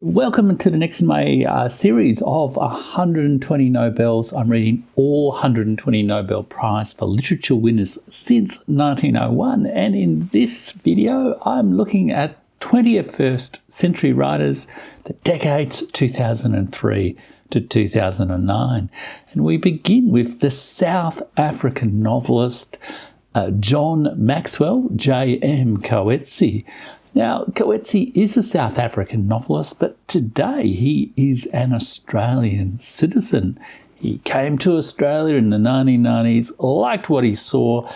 Welcome to the next in my series of 120 Nobels. I'm reading all 120 Nobel Prize for Literature winners since 1901, and in this video I'm looking at 21st century writers, the decades 2003 to 2009. And we begin with the South African novelist John Maxwell, J.M. Coetzee. Now, Coetzee is a South African novelist, but today he is an Australian citizen. He came to Australia in the 1990s, liked what he saw,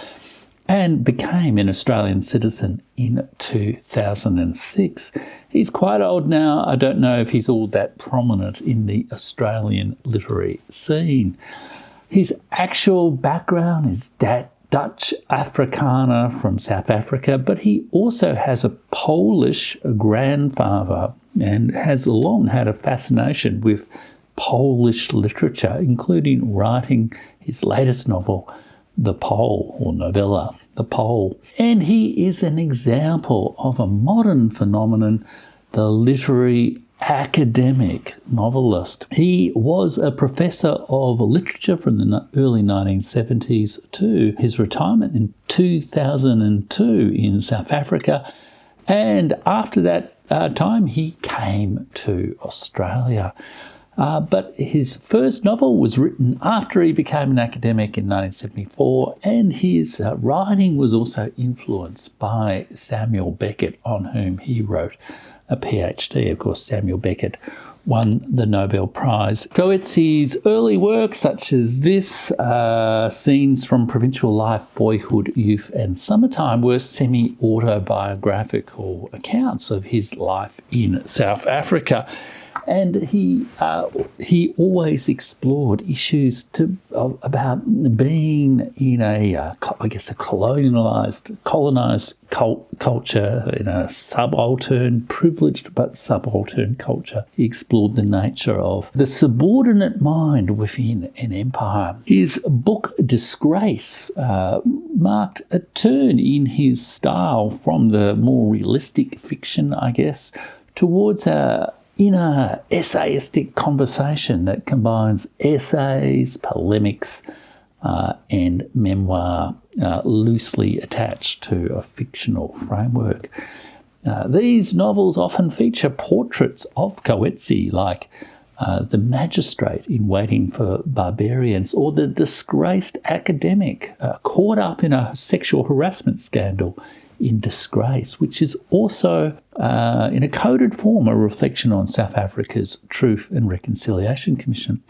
and became an Australian citizen in 2006. He's quite old now. I don't know if he's all that prominent in the Australian literary scene. His actual background is Dutch Afrikaner from South Africa, but he also has a Polish grandfather and has long had a fascination with Polish literature, including writing his latest novel, The Pole, or novella, The Pole. And he is an example of a modern phenomenon, the literary academic novelist. He was a professor of literature from the early 1970s to his retirement in 2002 in South Africa. And after that time, he came to Australia. But his first novel was written after he became an academic in 1974, and his writing was also influenced by Samuel Beckett, on whom he wrote a PhD. Of course, Samuel Beckett won the Nobel Prize. Coetzee's early work, such as this, Scenes from Provincial Life, Boyhood, Youth and Summertime, were semi-autobiographical accounts of his life in South Africa. And he always explored issues about being in a colonized culture, in a subaltern, privileged but subaltern culture. He explored the nature of the subordinate mind within an empire. His book Disgrace marked a turn in his style from the more realistic fiction, I guess, towards a inner essayistic conversation that combines essays, polemics, and memoir loosely attached to a fictional framework. These novels often feature portraits of Coetzee, like the magistrate in Waiting for Barbarians, or the disgraced academic caught up in a sexual harassment scandal in Disgrace, which is also, in a coded form, a reflection on South Africa's Truth and Reconciliation Commission.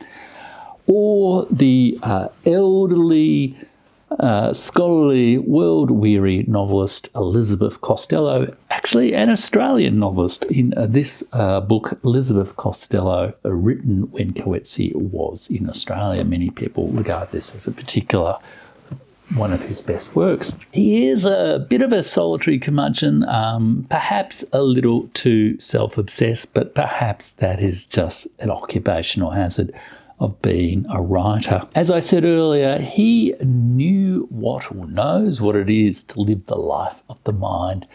Or the elderly, scholarly, world-weary novelist Elizabeth Costello, actually an Australian novelist in this book, Elizabeth Costello, written when Coetzee was in Australia. Many people regard this as a particular one of his best works. He is a bit of a solitary curmudgeon, perhaps a little too self-obsessed, but perhaps that is just an occupational hazard of being a writer. As I said earlier, he knew what, or knows what it is to live the life of the mind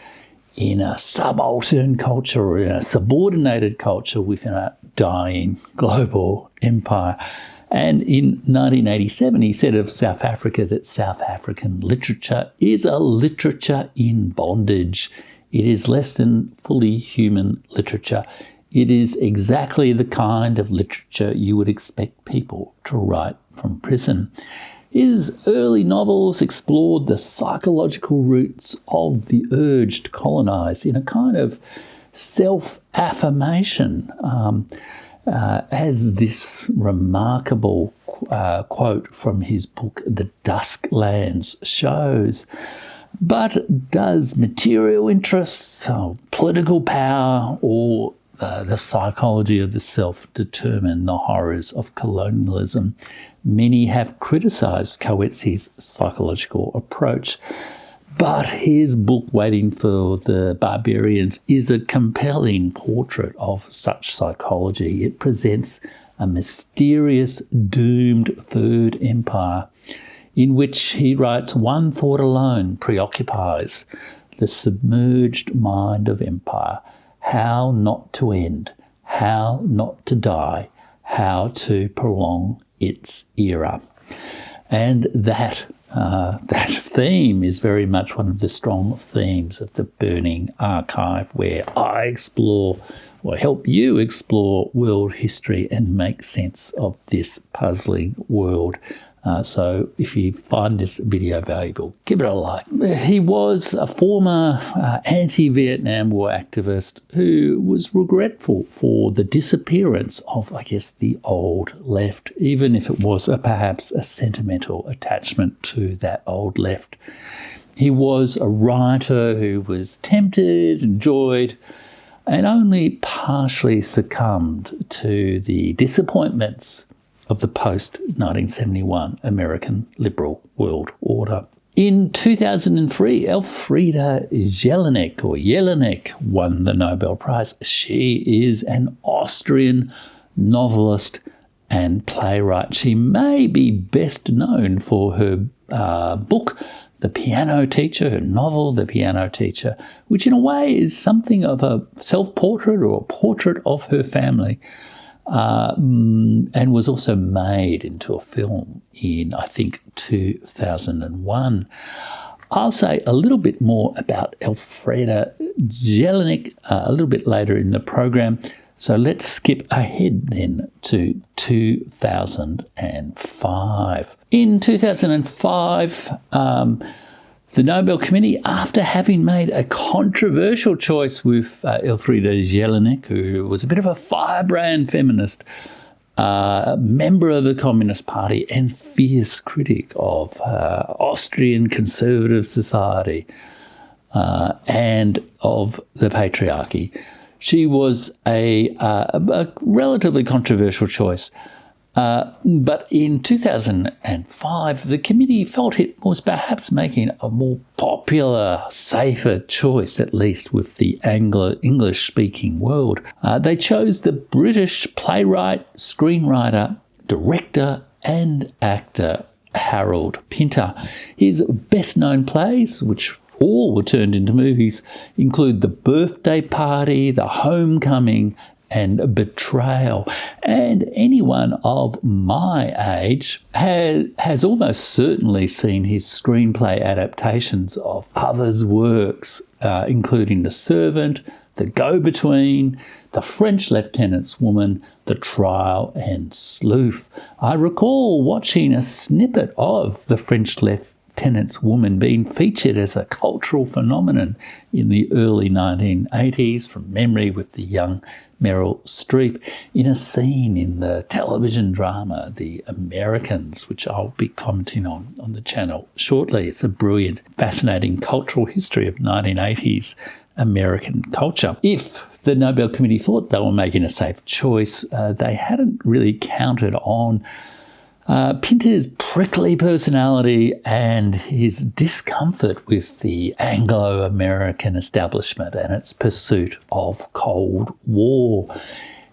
in a subaltern culture, or in a subordinated culture within a dying global empire. And in 1987, he said of South Africa that South African literature is a literature in bondage. It is less than fully human literature. It is exactly the kind of literature you would expect people to write from prison. His early novels explored the psychological roots of the urge to colonize in a kind of self-affirmation, as this remarkable quote from his book, The Dusk Lands, shows. But does material interests, political power, or the psychology of the self determine the horrors of colonialism? Many have criticised Coetzee's psychological approach, but his book, Waiting for the Barbarians, is a compelling portrait of such psychology. It presents a mysterious, doomed third empire in which, he writes, one thought alone preoccupies the submerged mind of empire: how not to end, How Not to Die, How to Prolong Its Era. And that theme is very much one of the strong themes of the Burning Archive, where I explore or help you explore world history and make sense of this puzzling world. So if you find this video valuable, give it a like. He was a former anti-Vietnam War activist who was regretful for the disappearance of, I guess, the old left, even if it was perhaps a sentimental attachment to that old left. He was a writer who was tempted, enjoyed, and only partially succumbed to the disappointments of the post-1971 American liberal world order. In 2003, Elfriede Jelinek won the Nobel Prize. She is an Austrian novelist and playwright. She may be best known for her book, The Piano Teacher, her novel, The Piano Teacher, which in a way is something of a self-portrait or a portrait of her family. And was also made into a film in, I think, 2001. I'll say a little bit more about Elfriede Jelinek a little bit later in the program. So let's skip ahead then to 2005. In 2005, the Nobel Committee, after having made a controversial choice with Elfriede Jelinek, who was a bit of a firebrand feminist, member of the Communist Party and fierce critic of Austrian conservative society and of the patriarchy, she was a relatively controversial choice. But in 2005, the committee felt it was perhaps making a more popular, safer choice, at least with the English-speaking world. They chose the British playwright, screenwriter, director and actor Harold Pinter. His best-known plays, which all were turned into movies, include The Birthday Party, The Homecoming, and Betrayal. And anyone of my age has almost certainly seen his screenplay adaptations of others' works, including The Servant, The Go-Between, The French Lieutenant's Woman, The Trial, and Sleuth. I recall watching a snippet of The French Lieutenant's Woman being featured as a cultural phenomenon in the early 1980s from memory with the young Meryl Streep in a scene in the television drama The Americans, which I'll be commenting on the channel shortly. It's a brilliant, fascinating cultural history of 1980s American culture. If the Nobel Committee thought they were making a safe choice, they hadn't really counted on Pinter's prickly personality and his discomfort with the Anglo-American establishment and its pursuit of Cold War.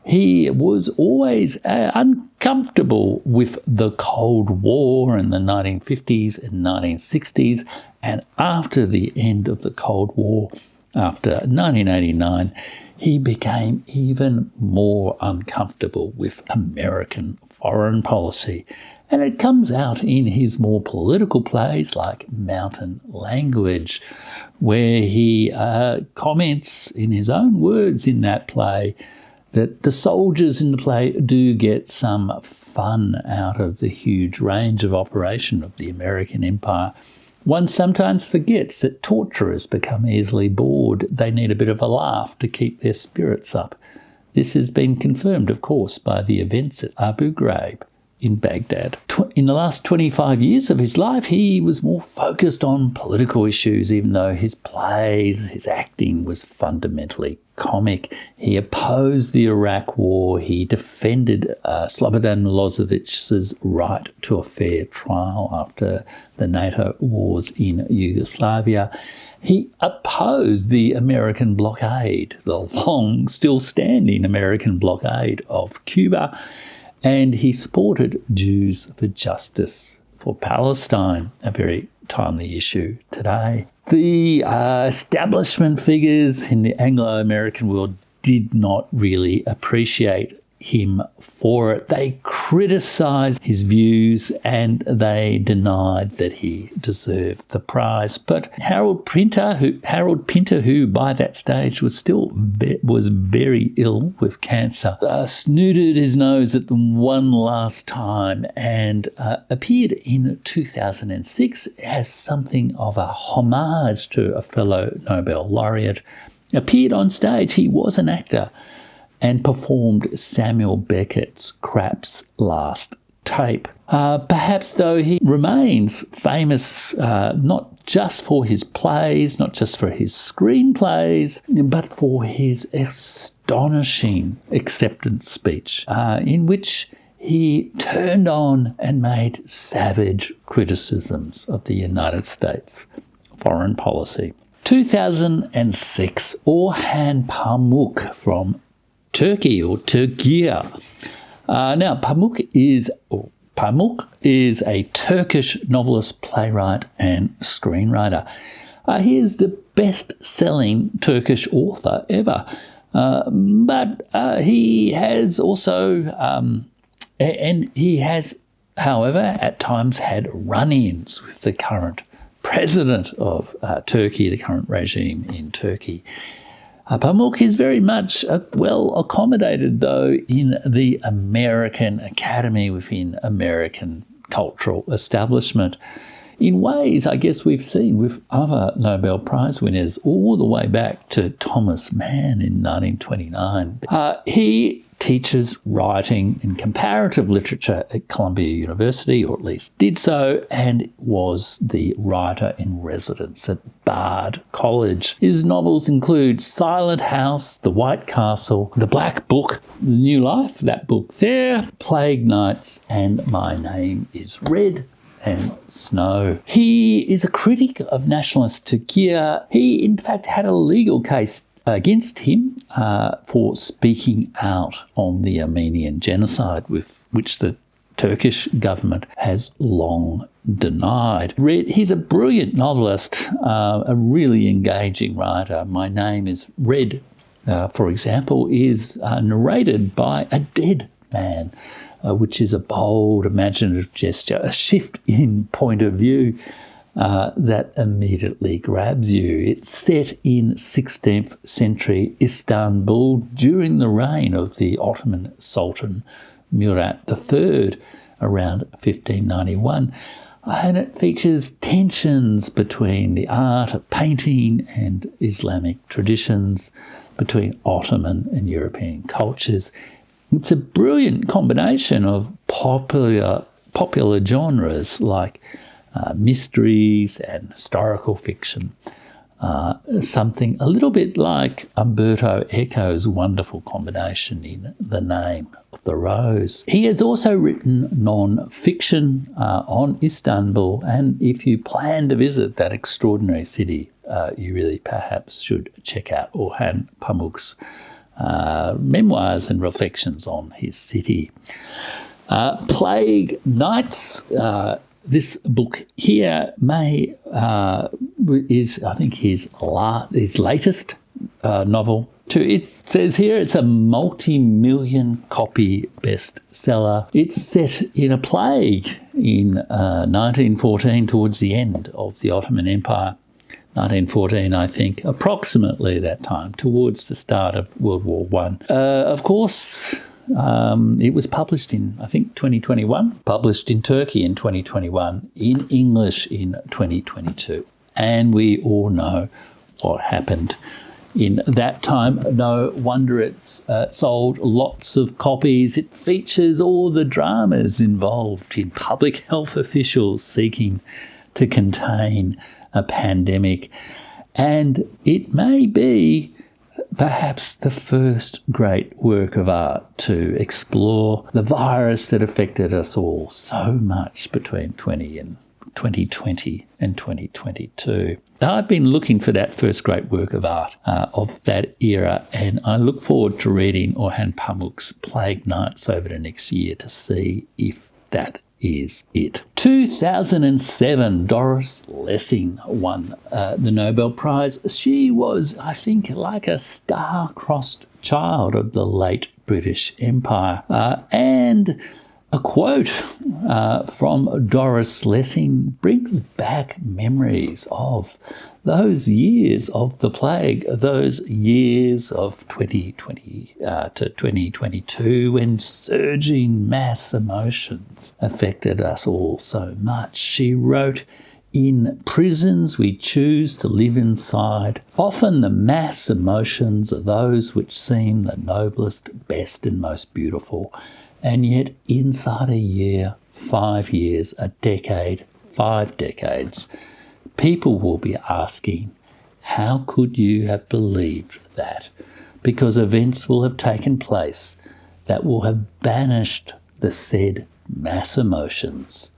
He was always uncomfortable with the Cold War in the 1950s and 1960s, and after the end of the Cold War, after 1989, he became even more uncomfortable with American foreign policy, and it comes out in his more political plays like Mountain Language, where he comments in his own words in that play that the soldiers in the play do get some fun out of the huge range of operation of the American empire. One sometimes forgets that torturers become easily bored. They need a bit of a laugh to keep their spirits up. This has been confirmed, of course, by the events at Abu Ghraib in Baghdad. In the last 25 years of his life, he was more focused on political issues, even though his plays, his acting was fundamentally comic. He opposed the Iraq War. He defended Slobodan Milosevic's right to a fair trial after the NATO wars in Yugoslavia. He opposed the American blockade, the long, still-standing American blockade of Cuba, and he supported Jews for Justice for Palestine, a very timely issue today. The establishment figures in the Anglo-American world did not really appreciate him for it. They criticised his views and they denied that he deserved the prize. But Harold Pinter, who by that stage was very ill with cancer, snooted his nose at them one last time and appeared in 2006 as something of a homage to a fellow Nobel laureate. Appeared on stage, he was an actor, and performed Samuel Beckett's Krapp's Last Tape. Perhaps, though, he remains famous not just for his plays, not just for his screenplays, but for his astonishing acceptance speech, in which he turned on and made savage criticisms of the United States foreign policy. 2006, Orhan Pamuk from Turkey or Türkiye. Now, Pamuk is a Turkish novelist, playwright, and screenwriter. He is the best-selling Turkish author ever, but he has also, and he has, however, at times had run-ins with the current president of Turkey, the current regime in Turkey. Pamuk is very much well accommodated, though, in the American Academy within American cultural establishment in ways I guess we've seen with other Nobel Prize winners all the way back to Thomas Mann in 1929. He teaches writing and comparative literature at Columbia University, or at least did so, and was the writer in residence at Bard College. His novels include Silent House, The White Castle, The Black Book, The New Life, that book there, Plague Nights, and My Name is Red and Snow. He is a critic of nationalist Türkiye. He, in fact, had a legal case against him for speaking out on the Armenian genocide, with which the Turkish government has long denied. He's a brilliant novelist, a really engaging writer. My Name is Red, for example, is narrated by a dead man, which is a bold, imaginative gesture, a shift in point of view that immediately grabs you. It's set in 16th century Istanbul during the reign of the Ottoman Sultan Murat III around 1591. And it features tensions between the art of painting and Islamic traditions, between Ottoman and European cultures. It's a brilliant combination of popular genres like mysteries and historical fiction, something a little bit like Umberto Eco's wonderful combination in The Name of the Rose. He has also written non-fiction on Istanbul, and if you plan to visit that extraordinary city, you really perhaps should check out Orhan Pamuk's memoirs and reflections on his city. Plague Nights, this book here is, I think, his latest novel. It says here it's a multi-million copy bestseller. It's set in a plague in 1914, towards the end of the Ottoman Empire. 1914, I think, approximately that time, towards the start of World War I. Of course, it was published in, I think, 2021, published in Turkey in 2021, in English in 2022. And we all know what happened in that time. No wonder it's sold lots of copies. It features all the dramas involved in public health officials seeking to contain a pandemic. And it may be perhaps the first great work of art to explore the virus that affected us all so much between 2020 and 2022. Now, I've been looking for that first great work of art of that era, and I look forward to reading Orhan Pamuk's Plague Nights over the next year to see if that is it. 2007, Doris Lessing won the Nobel Prize. She was, I think, like a star-crossed child of the late British Empire. And a quote from Doris Lessing brings back memories of those years of the plague, those years of 2020 to 2022, when surging mass emotions affected us all so much. She wrote, "In prisons we choose to live inside. Often the mass emotions are those which seem the noblest, best and most beautiful. And yet inside a year, 5 years, a decade, 5 decades, people will be asking, how could you have believed that? Because events will have taken place that will have banished the said mass emotions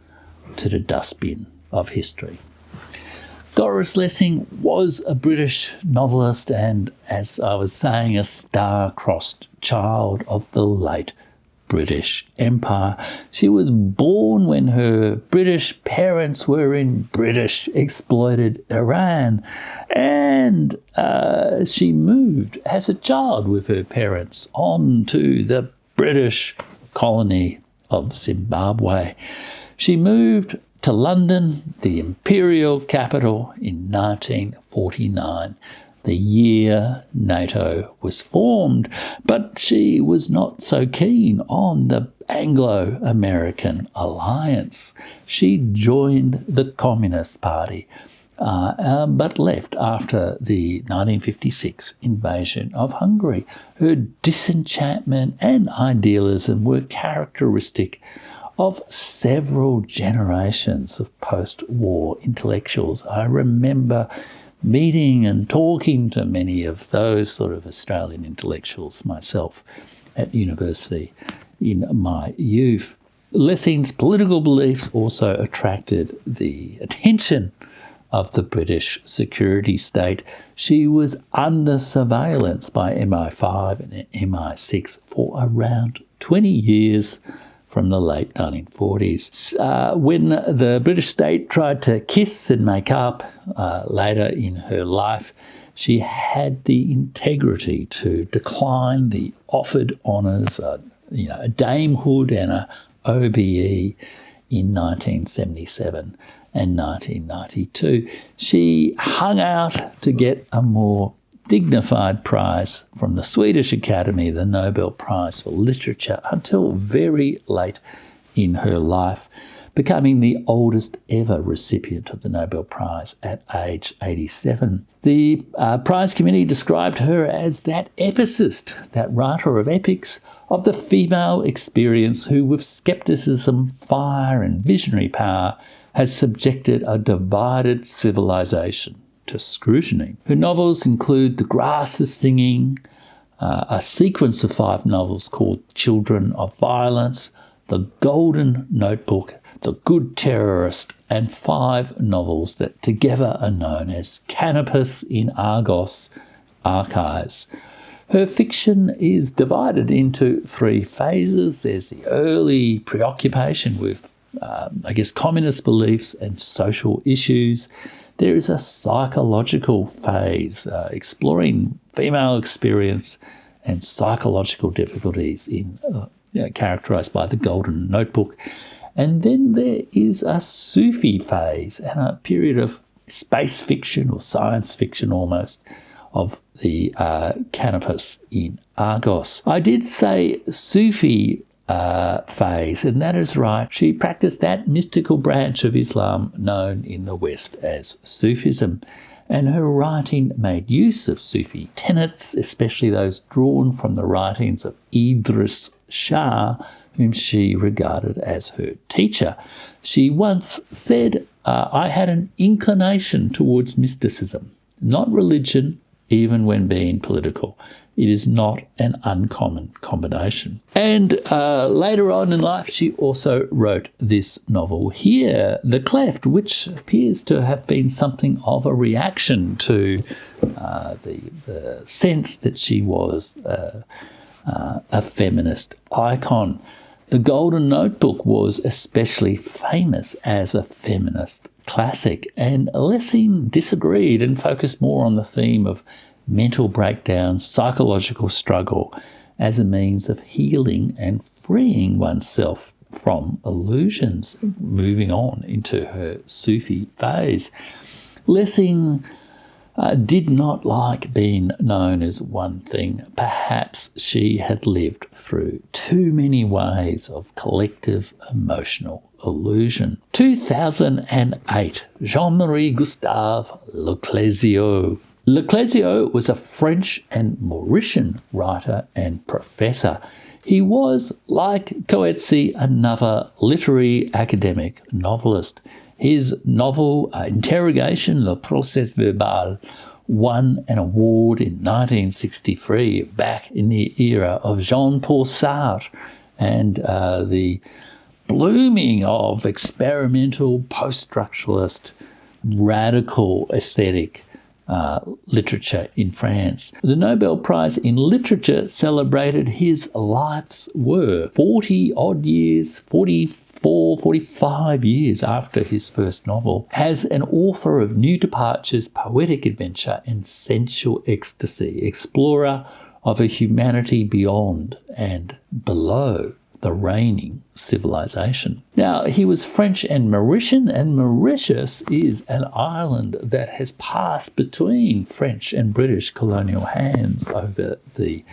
to the dustbin of history." Doris Lessing was a British novelist and, as I was saying, a star-crossed child of the late British Empire. She was born when her British parents were in British exploited Iran, and she moved as a child with her parents on to the British colony of Zimbabwe. She moved to London, the imperial capital, in 1949. The year NATO was formed, but she was not so keen on the Anglo-American alliance. She joined the Communist Party, but left after the 1956 invasion of Hungary. Her disenchantment and idealism were characteristic of several generations of post-war intellectuals. I remember meeting and talking to many of those sort of Australian intellectuals myself at university in my youth. Lessing's political beliefs also attracted the attention of the British security state. She was under surveillance by MI5 and MI6 for around 20 years from the late 1940s. When the British state tried to kiss and make up later in her life, she had the integrity to decline the offered honours, a damehood and a OBE in 1977 and 1992. She hung out to get a more dignified prize from the Swedish Academy, the Nobel Prize for Literature, until very late in her life, becoming the oldest ever recipient of the Nobel Prize at age 87. The prize committee described her as that epicist, that writer of epics, of the female experience who, with scepticism, fire and visionary power, has subjected a divided civilization to scrutiny. Her novels include The Grass is Singing, a sequence of 5 novels called Children of Violence, The Golden Notebook, The Good Terrorist, and 5 novels that together are known as Canopus in Argos Archives. Her fiction is divided into 3 phases. There's the early preoccupation with, communist beliefs and social issues. There is a psychological phase exploring female experience and psychological difficulties characterised by The Golden Notebook. And then there is a Sufi phase and a period of space fiction or science fiction almost of the Canopus in Argos. I did say Sufi phase, and that is right. She practiced that mystical branch of Islam known in the West as Sufism, and her writing made use of Sufi tenets, especially those drawn from the writings of Idris Shah, whom she regarded as her teacher. She once said, "I had an inclination towards mysticism, not religion, even when being political. It is not an uncommon combination." And later on in life, she also wrote this novel here, The Cleft, which appears to have been something of a reaction to the sense that she was a feminist icon. The Golden Notebook was especially famous as a feminist classic, and Lessing disagreed and focused more on the theme of mental breakdown, psychological struggle as a means of healing and freeing oneself from illusions, moving on into her Sufi phase. Lessing did not like being known as one thing. Perhaps she had lived through too many waves of collective emotional illusion. 2008, Jean-Marie Gustave Clézio. Clézio was a French and Mauritian writer and professor. He was, like Coetzee, another literary academic novelist. His novel, Interrogation, Le Procès Verbal, won an award in 1963, back in the era of Jean-Paul Sartre and the blooming of experimental, post-structuralist, radical aesthetic literature in France. The Nobel Prize in Literature celebrated his life's work 40-odd years, 45 years after his first novel, as an author of New Departures, Poetic Adventure and Sensual Ecstasy, explorer of a humanity beyond and below the reigning civilization. Now, he was French and Mauritian, and Mauritius is an island that has passed between French and British colonial hands over the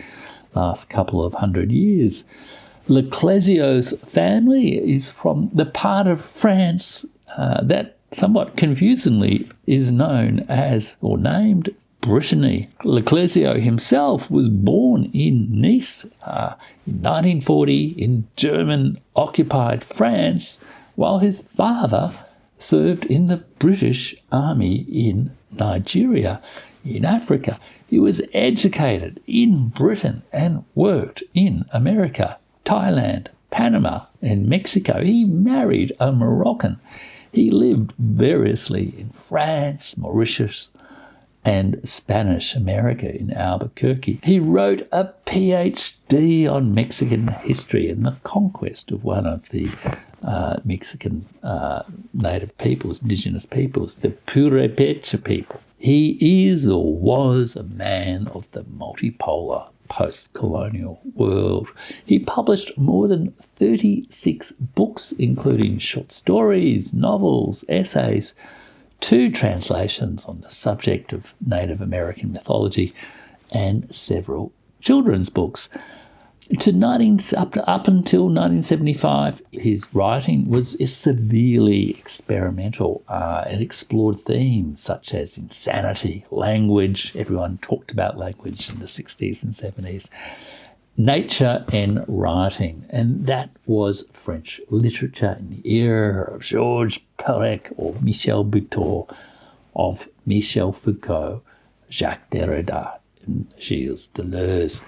last couple of hundred years. Clézio's family is from the part of France that somewhat confusingly is known as, or named, Brittany. Clézio himself was born in Nice in 1940 in German-occupied France, while his father served in the British Army in Nigeria, in Africa. He was educated in Britain and worked in America, Thailand, Panama, and Mexico. He married a Moroccan. He lived variously in France, Mauritius, and Spanish America in Albuquerque. He wrote a PhD on Mexican history and the conquest of one of the Mexican native peoples, indigenous peoples, the Purepecha people. He is or was a man of the multipolar post-colonial world. He published more than 36 books, including short stories, novels, essays, 2 translations on the subject of Native American mythology, and several children's books. Up until 1975, his writing was severely experimental. It explored themes such as insanity, language — everyone talked about language in the 60s and 70s, nature and writing, and that was French literature in the era of Georges Perec or Michel Buteau, of Michel Foucault, Jacques Derrida, and Gilles Deleuze.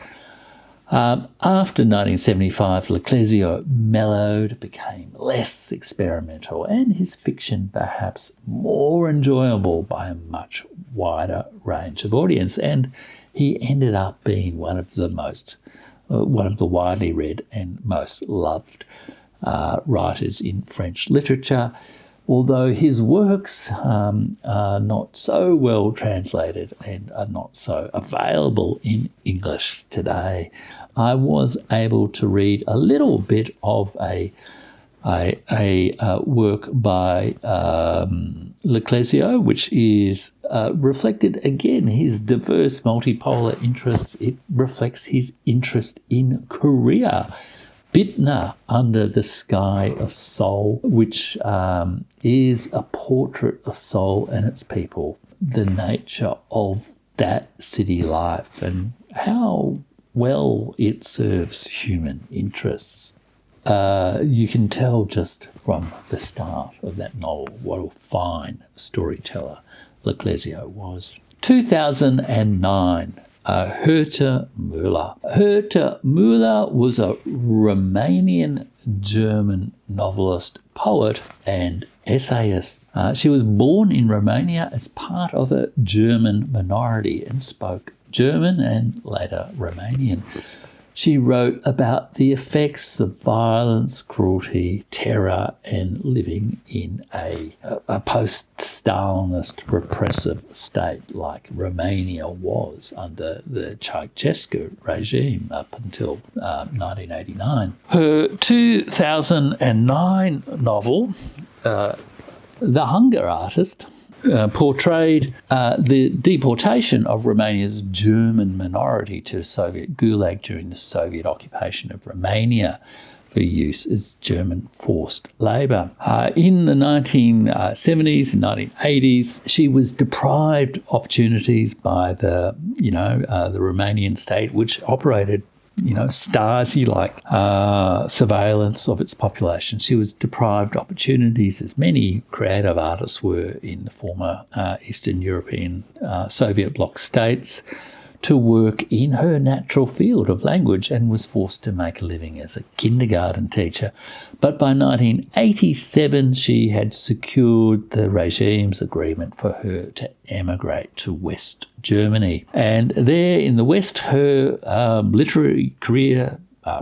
After 1975, Clézio mellowed, became less experimental, and his fiction perhaps more enjoyable by a much wider range of audience, and he ended up being one of the widely read and most loved writers in French literature, although his works are not so well translated and are not so available in English today. I was able to read a little bit of a work by Clézio, which is reflected again his diverse multipolar interests. It reflects his interest in Korea. Bitna, Under the Sky of Seoul, which is a portrait of Seoul and its people, the nature of that city life and how well it serves human interests. You can tell just from the start of that novel what a fine storyteller Clézio was. 2009, Herta Müller. Herta Müller was a Romanian-German novelist, poet, and essayist. She was born in Romania as part of a German minority and spoke German and later Romanian. She wrote about the effects of violence, cruelty, terror, and living in a post-Stalinist repressive state like Romania was under the Ceausescu regime up until 1989. Her 2009 novel, The Hunger Artist, portrayed the deportation of Romania's German minority to the Soviet Gulag during the Soviet occupation of Romania for use as German forced labour. In the 1970s and 1980s, she was deprived opportunities by the Romanian state, which operated Stasi-like surveillance of its population. She was deprived opportunities, as many creative artists were in the former Eastern European Soviet bloc states, to work in her natural field of language, and was forced to make a living as a kindergarten teacher. But by 1987, she had secured the regime's agreement for her to emigrate to West Germany. And there in the West, her literary career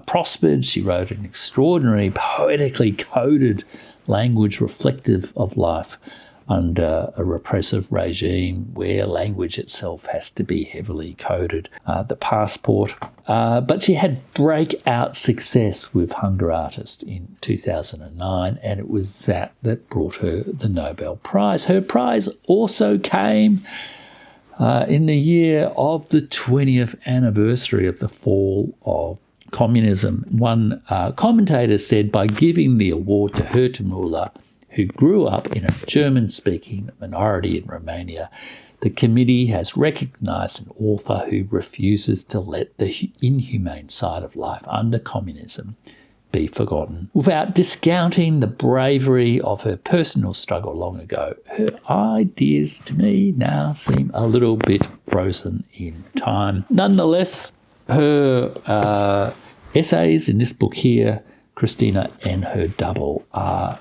prospered. She wrote an extraordinary, poetically coded language reflective of life under a repressive regime where language itself has to be heavily coded, the passport. But she had breakout success with Hunger Artist in 2009, and it was that brought her the Nobel Prize. Her prize also came in the year of the 20th anniversary of the fall of communism. One commentator said, by giving the award to Herta Müller, who grew up in a German-speaking minority in Romania, the committee has recognised an author who refuses to let the inhumane side of life under communism be forgotten. Without discounting the bravery of her personal struggle long ago, her ideas to me now seem a little bit frozen in time. Nonetheless, her essays in this book here, Christina and Her Double, are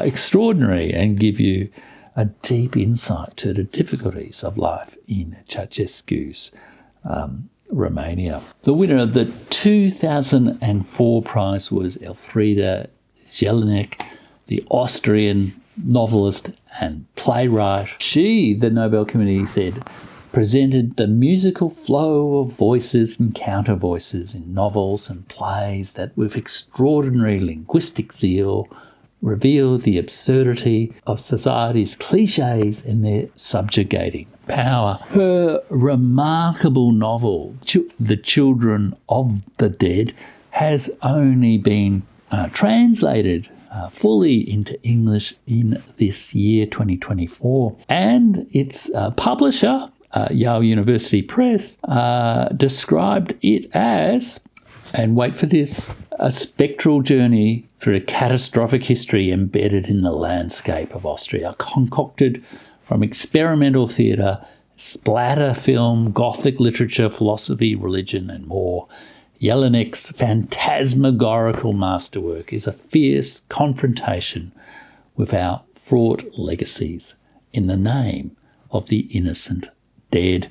extraordinary and give you a deep insight to the difficulties of life in Ceausescu's Romania. The winner of the 2004 prize was Elfriede Jelinek, the Austrian novelist and playwright. She, the Nobel Committee said, presented the musical flow of voices and counter voices in novels and plays that with extraordinary linguistic zeal reveal the absurdity of society's cliches and their subjugating power. Her remarkable novel, The Children of the Dead, has only been translated fully into English in this year, 2024. And its publisher, Yale University Press, described it as, and wait for this, a spectral journey through a catastrophic history embedded in the landscape of Austria, concocted from experimental theatre, splatter film, Gothic literature, philosophy, religion, and more. Jelinek's phantasmagorical masterwork is a fierce confrontation with our fraught legacies in the name of the innocent dead.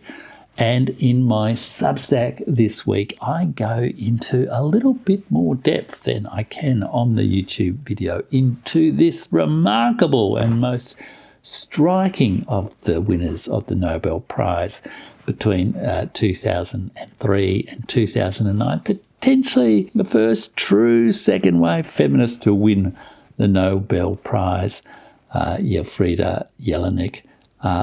And in my Substack this week, I go into a little bit more depth than I can on the YouTube video into this remarkable and most striking of the winners of the Nobel Prize between 2003 and 2009, potentially the first true second-wave feminist to win the Nobel Prize, Elfriede Jelinek.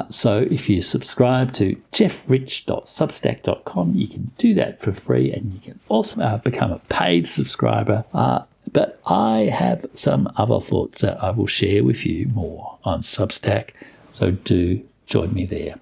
So if you subscribe to jeffrich.substack.com, you can do that for free, and you can also become a paid subscriber. But I have some other thoughts that I will share with you more on Substack, so do join me there.